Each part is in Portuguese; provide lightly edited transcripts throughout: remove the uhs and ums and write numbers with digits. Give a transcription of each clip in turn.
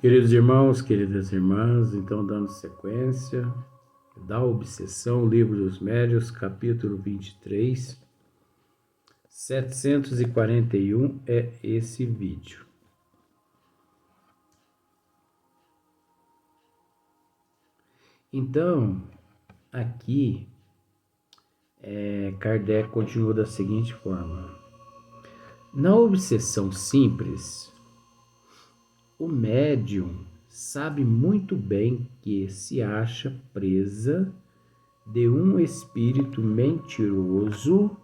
Queridos irmãos, queridas irmãs, então dando sequência da obsessão, Livro dos Médiuns, capítulo 23, 741 é esse vídeo. Então, aqui, Kardec continua da seguinte forma: na obsessão simples, o médium sabe muito bem que se acha presa de um espírito mentiroso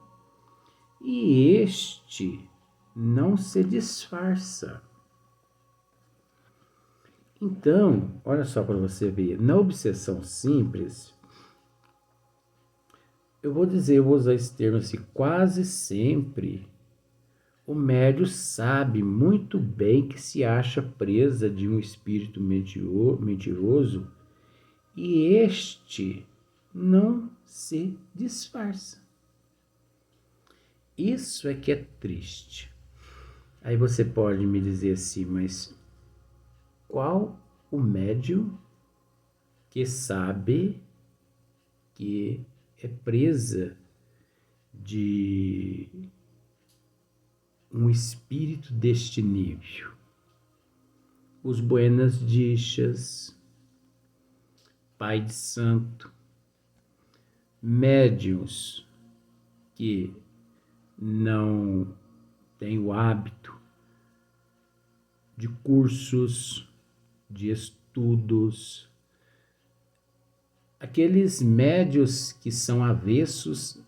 e este não se disfarça. Então, olha só para você ver, na obsessão simples, eu vou usar esse termo assim, quase sempre o médium sabe muito bem que se acha presa de um espírito mentiroso e este não se disfarça. Isso é que é triste. Aí você pode me dizer assim, mas qual o médium que sabe que é presa de um espírito deste nível? Os Buenas Dixas, Pai de Santo, médiuns que não têm o hábito de cursos, de estudos, aqueles médiuns que são avessos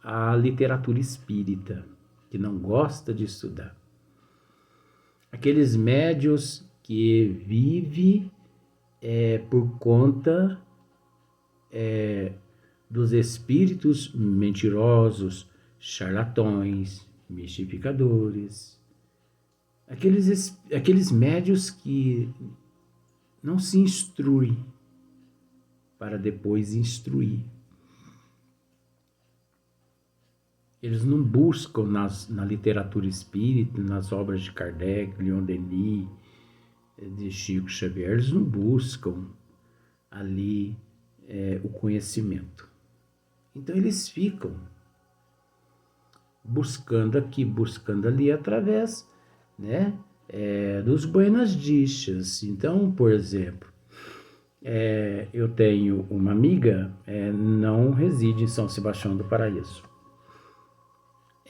à literatura espírita, que não gosta de estudar, aqueles médiuns que vivem por conta dos espíritos mentirosos, charlatões, mistificadores, aqueles médiuns que não se instruem para depois instruir. Eles não buscam na literatura espírita, nas obras de Kardec, Leon Denis, de Chico Xavier, eles não buscam ali o conhecimento. Então eles ficam buscando aqui, buscando ali, através dos Buenas Dixas. Então, por exemplo, eu tenho uma amiga, não reside em São Sebastião do Paraíso.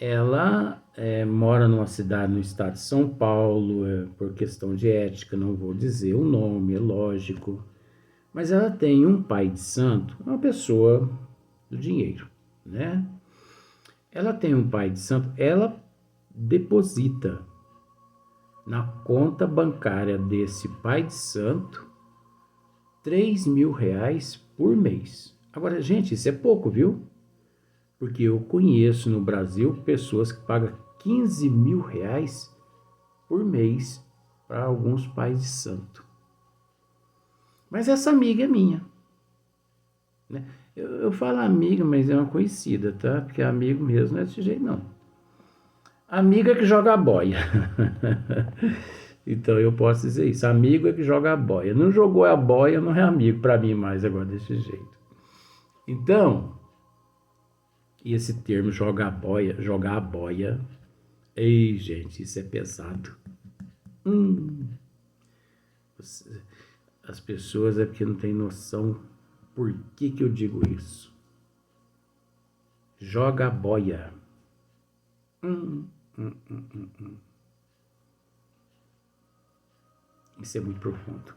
Ela mora numa cidade no estado de São Paulo, por questão de ética, não vou dizer o nome, é lógico, mas ela tem um pai de santo, uma pessoa do dinheiro, né? Ela tem um pai de santo, ela deposita na conta bancária desse pai de santo R$3.000 por mês. Agora, gente, isso é pouco, viu? Porque eu conheço no Brasil pessoas que pagam R$15.000 por mês para alguns pais de santo. Mas essa amiga é minha, né? Eu falo amiga, mas é uma conhecida, tá? Porque amigo mesmo não é desse jeito, não. Amiga que joga a boia. Então eu posso dizer isso. Amigo é que joga a boia. Não jogou a boia, não é amigo para mim mais agora desse jeito. Então, esse termo jogar a boia, ei, gente, isso é pesado. As pessoas é porque não têm noção por que eu digo isso. Joga a boia. Isso é muito profundo.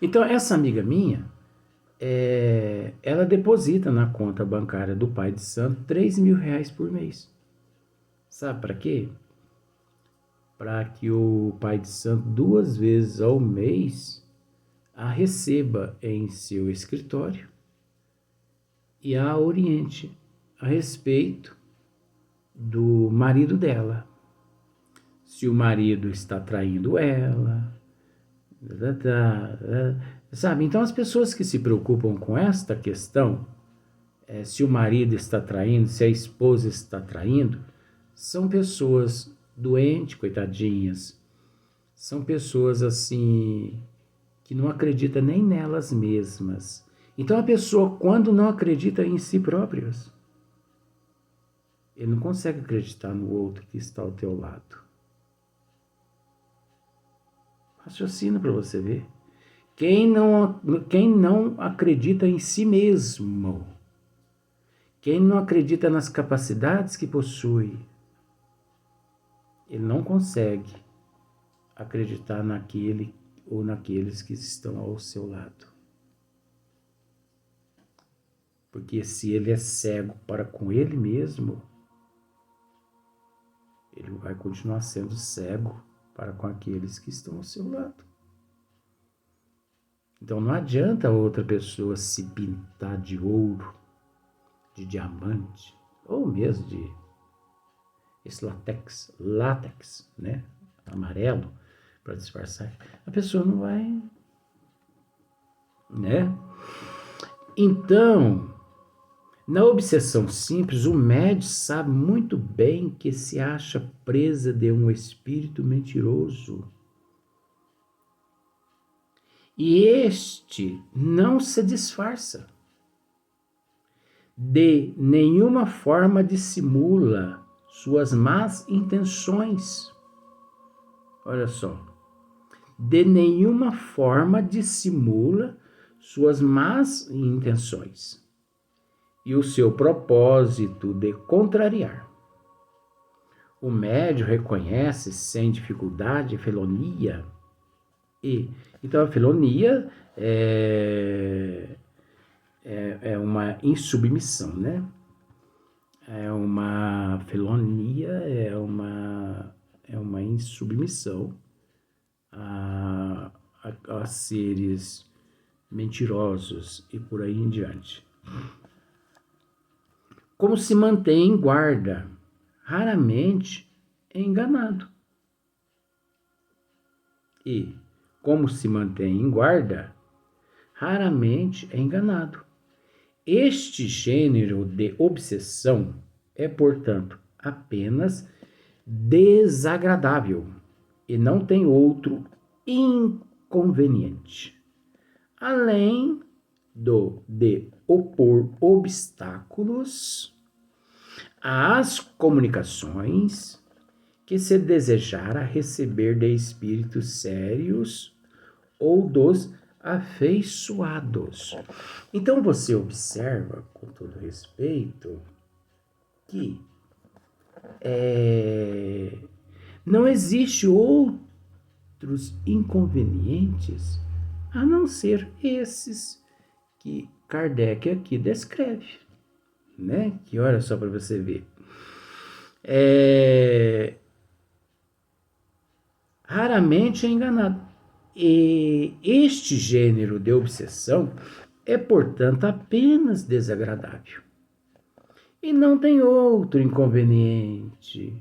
Então, essa amiga minha, ela deposita na conta bancária do pai de santo R$3.000 por mês. Sabe para quê? Para que o pai de santo 2 vezes ao mês a receba em seu escritório e a oriente a respeito do marido dela. Se o marido está traindo ela, sabe? Então as pessoas que se preocupam com esta questão, se o marido está traindo, se a esposa está traindo, são pessoas doentes, coitadinhas, são pessoas assim que não acredita nem nelas mesmas. Então a pessoa, quando não acredita em si próprias, ele não consegue acreditar no outro que está ao teu lado. Raciocina para você ver. Quem não acredita em si mesmo, quem não acredita nas capacidades que possui, ele não consegue acreditar naquele ou naqueles que estão ao seu lado. Porque se ele é cego para com ele mesmo, ele vai continuar sendo cego para com aqueles que estão ao seu lado. Então não adianta a outra pessoa se pintar de ouro, de diamante, ou mesmo de esse látex, né? Amarelo, para disfarçar. A pessoa não vai, né? Então, na obsessão simples, o médium sabe muito bem que se acha presa de um espírito mentiroso. E este não se disfarça. De nenhuma forma dissimula suas más intenções. Olha só. De nenhuma forma dissimula suas más intenções e o seu propósito de contrariar. O médium reconhece sem dificuldade felonia então a felonia é uma insubmissão, né? Felonia é uma insubmissão a seres mentirosos e por aí em diante. Como se mantém em guarda, raramente é enganado. E, como se mantém em guarda, raramente é enganado. Este gênero de obsessão é, portanto, apenas desagradável e não tem outro inconveniente, além de opor obstáculos às comunicações que se desejara receber de espíritos sérios ou dos afeiçoados. Então você observa, com todo respeito, que não existe outros inconvenientes a não ser esses que Kardec aqui descreve, né? Que olha só para você ver. Raramente é enganado. E este gênero de obsessão é, portanto, apenas desagradável. E não tem outro inconveniente,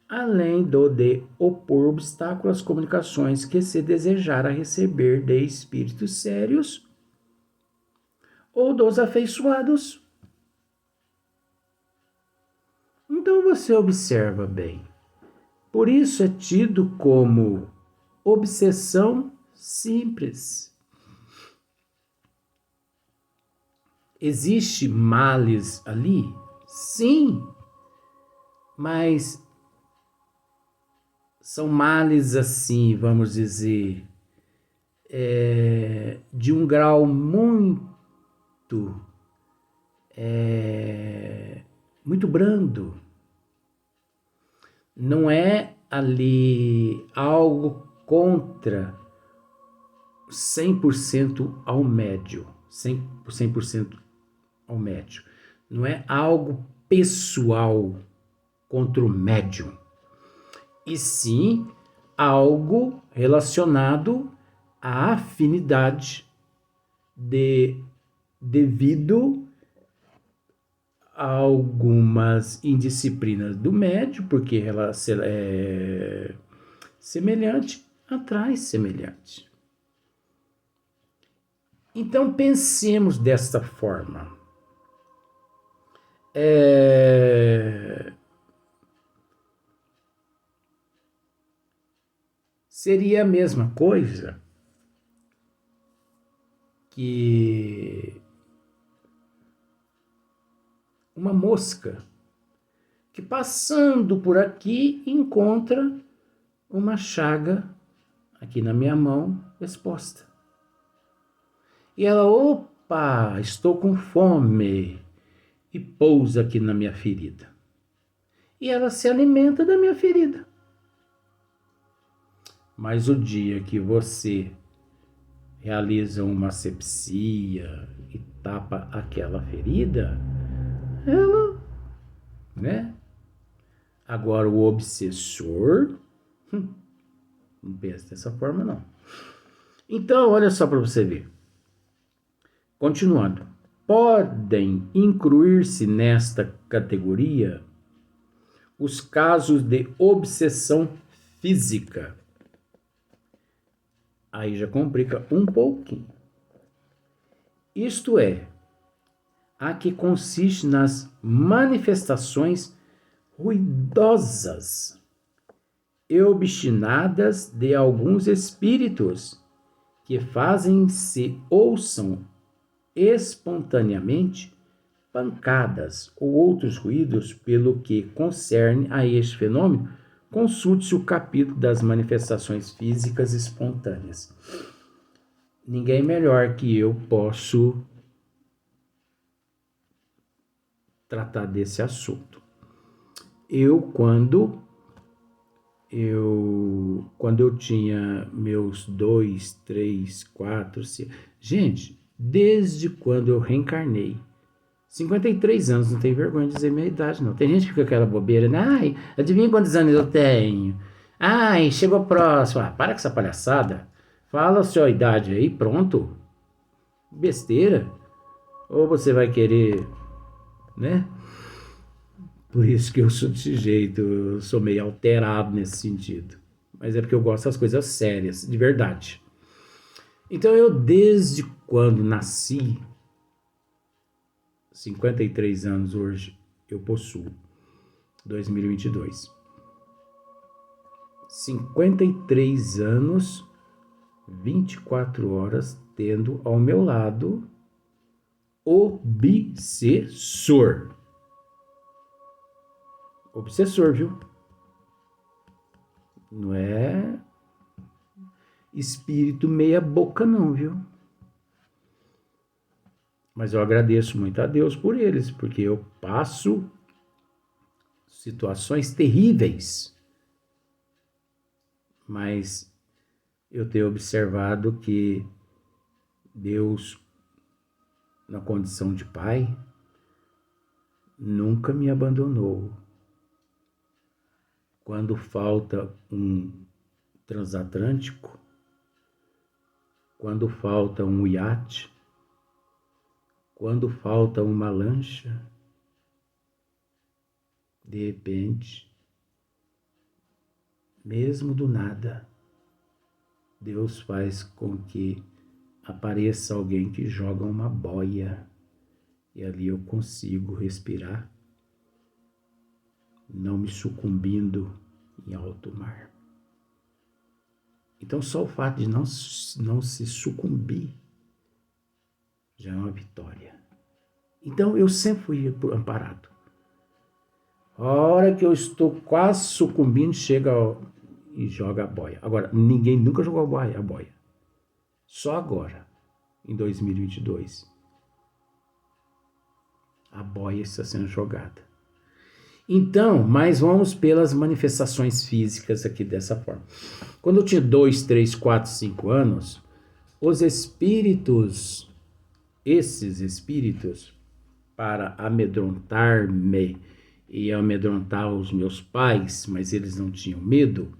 além de opor obstáculo às comunicações que se desejara receber de espíritos sérios ou dos afeiçoados. Então você observa bem. Por isso é tido como obsessão simples. Existe males ali? Sim, mas são males assim, vamos dizer, de um grau muito brando. Não é ali algo contra 100% ao médio, 100% ao médio. Não é algo pessoal contra o médium, e sim algo relacionado à afinidade devido a algumas indisciplinas do médium, porque ela é semelhante atrai semelhante. Então pensemos desta forma. Seria a mesma coisa que uma mosca que passando por aqui encontra uma chaga aqui na minha mão exposta. E ela, opa, estou com fome, e pousa aqui na minha ferida. E ela se alimenta da minha ferida. Mas o dia que você realiza uma asepsia e tapa aquela ferida, ela, né? Agora o obsessor, não pensa dessa forma não. Então, olha só para você ver. Continuando. Podem incluir-se nesta categoria os casos de obsessão física. Aí já complica um pouquinho. Isto é, a que consiste nas manifestações ruidosas e obstinadas de alguns espíritos que fazem-se ouçam espontaneamente pancadas ou outros ruídos. Pelo que concerne a este fenômeno, consulte-se o capítulo das manifestações físicas espontâneas. Ninguém melhor que eu posso tratar desse assunto. Quando eu tinha meus 2, 3, 4, 5... Gente, desde quando eu reencarnei, 53 anos, não tem vergonha de dizer minha idade, não. Tem gente que fica com aquela bobeira, né? Ai, adivinha quantos anos eu tenho? Ai, chegou próximo. Ah, para com essa palhaçada. Fala a sua idade aí, pronto. Besteira. Ou você vai querer, né? Por isso que eu sou desse jeito, eu sou meio alterado nesse sentido. Mas é porque eu gosto das coisas sérias, de verdade. Então eu, desde quando nasci, 53 anos hoje eu possuo, 2022. 53 anos, 24 horas, tendo ao meu lado obsessor. Obsessor, viu? Não é espírito meia boca não, viu? Mas eu agradeço muito a Deus por eles, porque eu passo situações terríveis. Mas eu tenho observado que Deus, na condição de Pai, nunca me abandonou. Quando falta um transatlântico, quando falta um iate, quando falta uma lancha, de repente, mesmo do nada, Deus faz com que apareça alguém que joga uma boia e ali eu consigo respirar, não me sucumbindo em alto mar. Então só o fato de não se sucumbir já é uma vitória. Então eu sempre fui amparado. A hora que eu estou quase sucumbindo, chega e joga a boia. Agora, ninguém nunca jogou a boia. Só agora, em 2022, a boia está sendo jogada. Então, mas vamos pelas manifestações físicas aqui dessa forma. Quando eu tinha 2, 3, 4, 5 anos, os espíritos, esses espíritos, para amedrontar-me e amedrontar os meus pais, mas eles não tinham medo,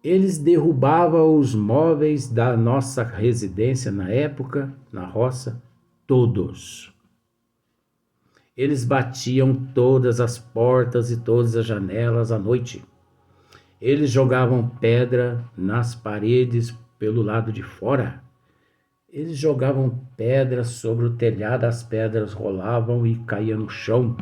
eles derrubavam os móveis da nossa residência na época, na roça, todos. Eles batiam todas as portas e todas as janelas à noite. Eles jogavam pedra nas paredes pelo lado de fora. Eles jogavam pedra sobre o telhado, as pedras rolavam e caíam no chão.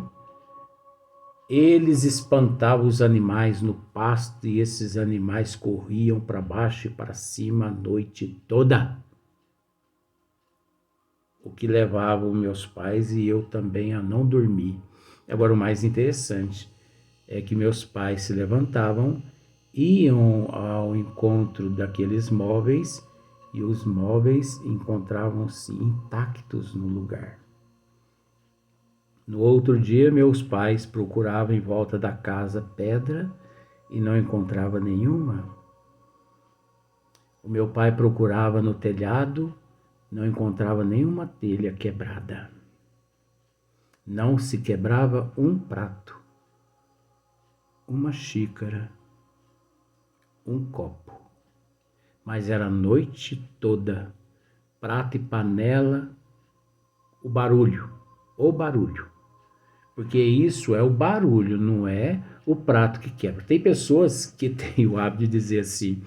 Eles espantavam os animais no pasto e esses animais corriam para baixo e para cima a noite toda. o que levava os meus pais e eu também a não dormir. Agora, o mais interessante é que meus pais se levantavam, iam ao encontro daqueles móveis e os móveis encontravam-se intactos no lugar. No outro dia, meus pais procuravam em volta da casa pedra e não encontrava nenhuma. O meu pai procurava no telhado, não encontrava nenhuma telha quebrada. Não se quebrava um prato, uma xícara, um copo. Mas era a noite toda, prato e panela, o barulho. Porque isso é o barulho, não é o prato que quebra. Tem pessoas que têm o hábito de dizer assim,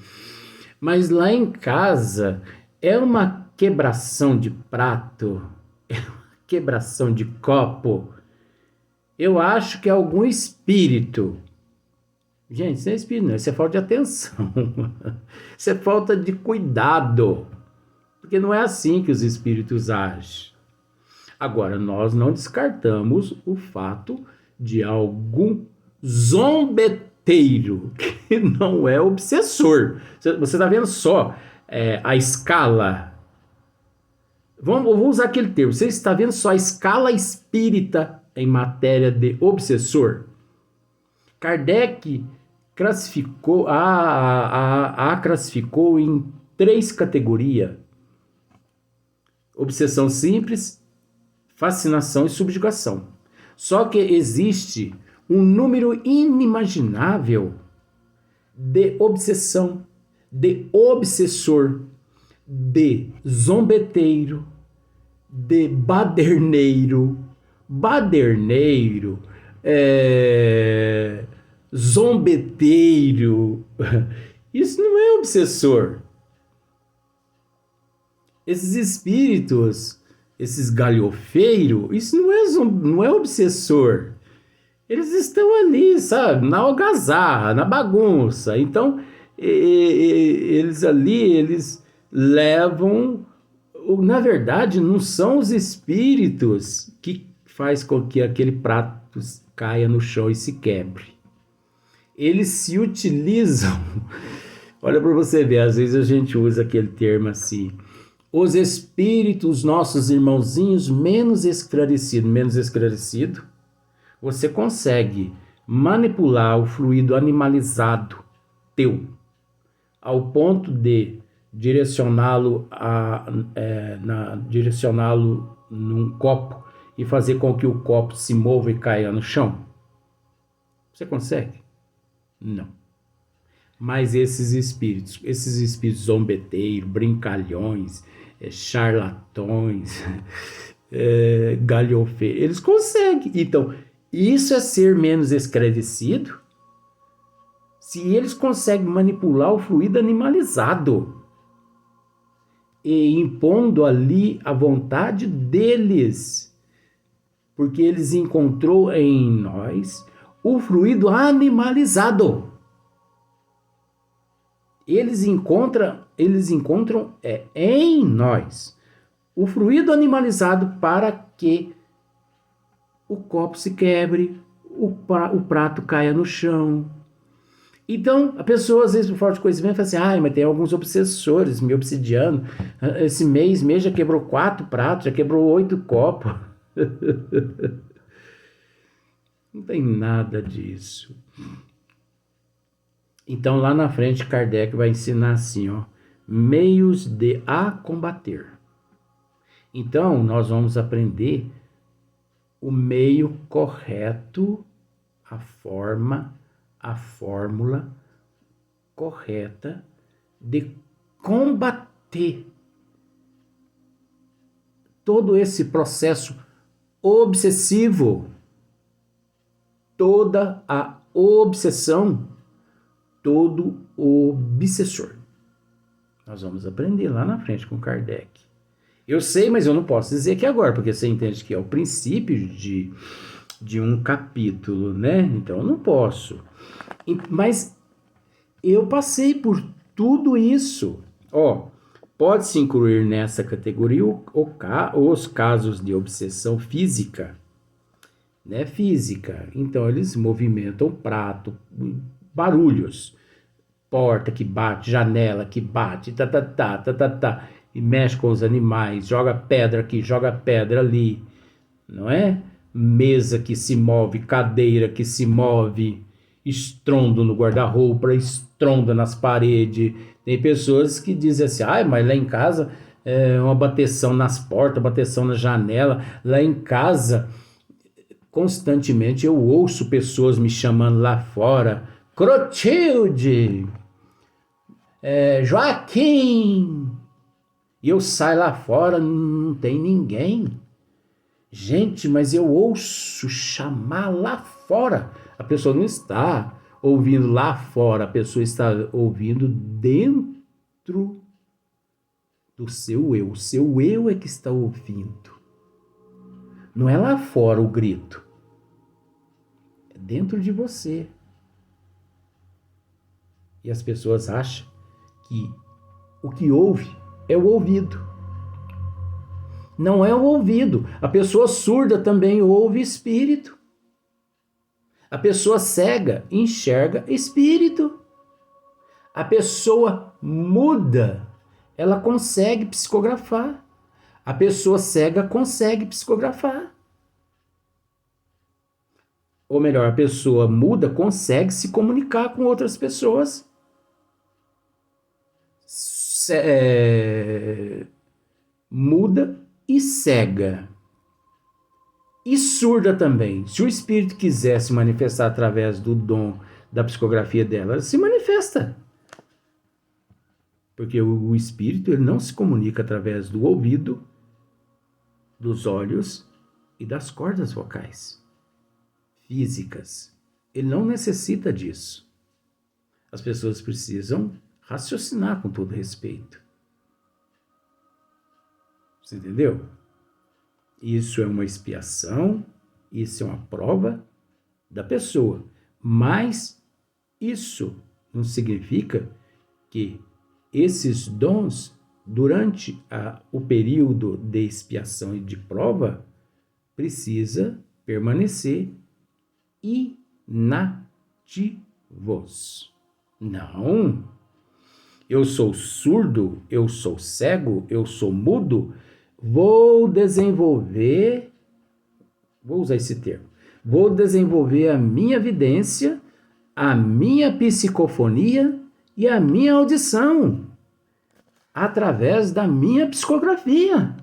mas lá em casa é uma quebração de prato, é uma quebração de copo. Eu acho que é algum espírito. Gente, isso não é espírito, não. Isso é falta de atenção. Isso é falta de cuidado. Porque não é assim que os espíritos agem. Agora, nós não descartamos o fato de algum zombeteiro que não é obsessor. Você está vendo só a escala. Vou usar aquele termo. Você está vendo só a escala espírita em matéria de obsessor? Kardec classificou, classificou em 3 categorias: obsessão simples, fascinação e subjugação. Só que existe um número inimaginável de obsessão, de obsessor, de zombeteiro, de baderneiro, zombeteiro. Isso não é obsessor. Esses espíritos, esses galhofeiros, isso não é obsessor. Eles estão ali, sabe, na algazarra, na bagunça. Então, eles levam... Na verdade, não são os espíritos que faz com que aquele prato caia no chão e se quebre. Eles se utilizam... Olha para você ver, às vezes a gente usa aquele termo assim... Os espíritos, nossos irmãozinhos menos esclarecido, você consegue manipular o fluido animalizado teu ao ponto de direcioná-lo num copo e fazer com que o copo se mova e caia no chão? Você consegue? Não. Mas esses espíritos zombeteiros, brincalhões, charlatões, galhofeiros, eles conseguem. Então, isso é ser menos esclarecido? Se eles conseguem manipular o fluido animalizado e impondo ali a vontade deles, porque eles encontrou em nós o fluido animalizado. Eles encontram em nós o fluido animalizado para que o copo se quebre, o prato caia no chão. Então, a pessoa, às vezes, por falta de conhecimento, fala assim, mas tem alguns obsessores me obsidiando. Esse mês já quebrou 4 pratos, já quebrou 8 copos. Não tem nada disso. Então, lá na frente, Kardec vai ensinar assim, meios de a combater. Então, nós vamos aprender o meio correto, a fórmula correta de combater todo esse processo obsessivo, toda a obsessão, todo o obsessor. Nós vamos aprender lá na frente com Kardec. Eu sei, mas eu não posso dizer aqui agora, porque você entende que é o princípio de um capítulo, né? Então eu não posso. Mas eu passei por tudo isso. Pode-se incluir nessa categoria os casos de obsessão física, né? Física. Então, eles movimentam prato, barulhos, porta que bate, janela que bate, e mexe com os animais, joga pedra aqui, joga pedra ali, não é? Mesa que se move, cadeira que se move, estrondo no guarda-roupa, estronda nas paredes. Tem pessoas que dizem assim, mas lá em casa é uma bateção nas portas, bateção na janela. Lá em casa, constantemente eu ouço pessoas me chamando lá fora, Clotilde, Joaquim. E eu saio lá fora, não tem ninguém. Gente, mas eu ouço chamar lá fora. A pessoa não está ouvindo lá fora, a pessoa está ouvindo dentro do seu eu. O seu eu é que está ouvindo. Não é lá fora o grito. É dentro de você. E as pessoas acham que o que ouve é o ouvido. Não é o ouvido. A pessoa surda também ouve espírito. A pessoa cega enxerga espírito. A pessoa muda, ela consegue psicografar. A pessoa cega consegue psicografar. Ou melhor, a pessoa muda consegue se comunicar com outras pessoas. Muda e cega. E surda também. Se o espírito quiser se manifestar através do dom da psicografia dela, ela se manifesta. Porque o espírito ele não se comunica através do ouvido, dos olhos e das cordas vocais físicas. Ele não necessita disso. As pessoas precisam raciocinar com todo respeito. Você entendeu? Isso é uma expiação, isso é uma prova da pessoa. Mas isso não significa que esses dons, durante o período de expiação e de prova, precisa permanecer inativos. Não. Eu sou surdo, eu sou cego, eu sou mudo, vou usar esse termo, vou desenvolver a minha vidência, a minha psicofonia e a minha audição, através da minha psicografia.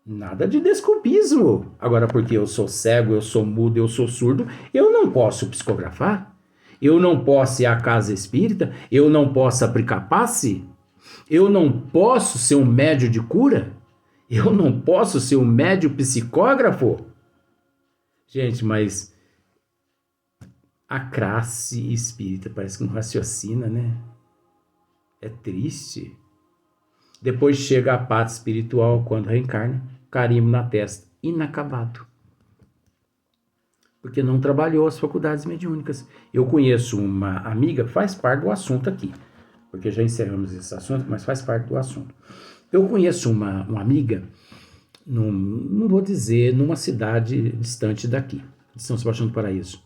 Nada de desculpismo. Agora, porque eu sou cego, eu sou mudo, eu sou surdo, eu não posso psicografar? Eu não posso ir à casa espírita? Eu não posso aplicar passe? Eu não posso ser um médio de cura? Eu não posso ser um médio psicógrafo? Gente, mas a classe espírita parece que não raciocina, né? É triste. Depois chega a pátria espiritual quando reencarna, carimbo na testa, inacabado. Porque não trabalhou as faculdades mediúnicas. Eu conheço uma amiga, faz parte do assunto aqui, porque já encerramos esse assunto, mas faz parte do assunto. Eu conheço uma amiga, não vou dizer, numa cidade distante daqui, de São Sebastião do Paraíso.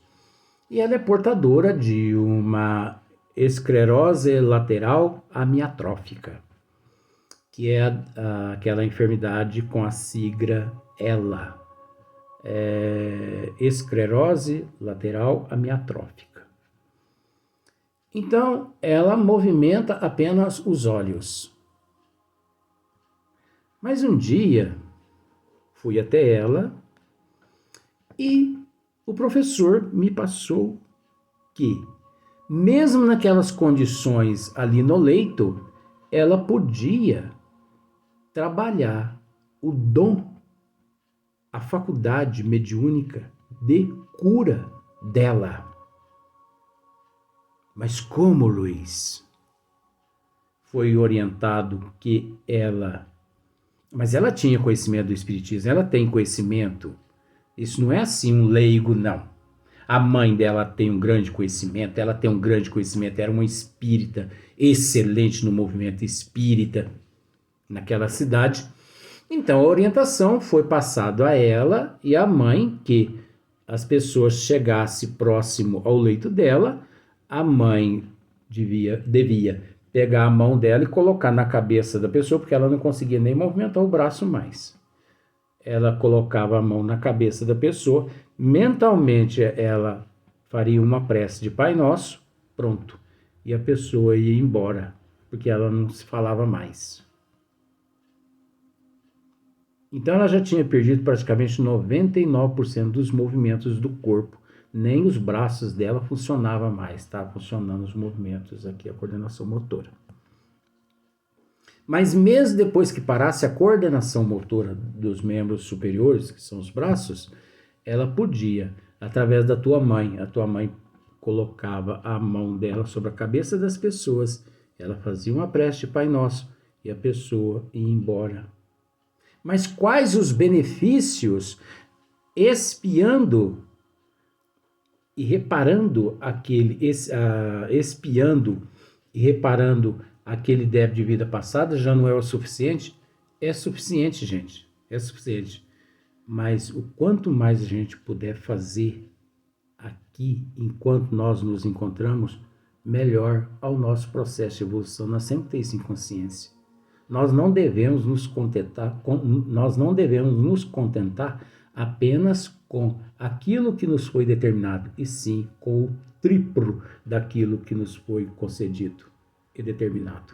E ela é portadora de uma esclerose lateral amiotrófica, que é aquela enfermidade com a sigla ELA, esclerose lateral amiotrófica. Então, ela movimenta apenas os olhos. Mas um dia, fui até ela e o professor me passou que, mesmo naquelas condições ali no leito, ela podia trabalhar o dom, a faculdade mediúnica de cura dela. Mas como, Luiz? Foi orientado que ela... Mas ela tinha conhecimento do espiritismo, ela tem conhecimento. Isso não é assim um leigo, não. A mãe dela tem um grande conhecimento, ela tem um grande conhecimento, era uma espírita excelente no movimento espírita naquela cidade. Então a orientação foi passada a ela e à mãe que as pessoas chegassem próximo ao leito dela, a mãe devia pegar a mão dela e colocar na cabeça da pessoa, porque ela não conseguia nem movimentar o braço mais. Ela colocava a mão na cabeça da pessoa, mentalmente ela faria uma prece de Pai Nosso, pronto, e a pessoa ia embora, porque ela não se falava mais. Então ela já tinha perdido praticamente 99% dos movimentos do corpo, nem os braços dela funcionavam mais, estavam funcionando os movimentos aqui, a coordenação motora. Mas mesmo depois que parasse a coordenação motora dos membros superiores, que são os braços, ela podia, através da tua mãe, a tua mãe colocava a mão dela sobre a cabeça das pessoas, ela fazia uma prece de Pai Nosso e a pessoa ia embora. Mas quais os benefícios espiando e reparando espiando e reparando aquele débito de vida passada já não é o suficiente? É suficiente, gente. É suficiente. Mas o quanto mais a gente puder fazer aqui, enquanto nós nos encontramos, melhor ao nosso processo de evolução. Nós sempre temos isso em consciência. Nós não devemos nos contentar apenas com aquilo que nos foi determinado, e sim com o triplo daquilo que nos foi concedido e determinado.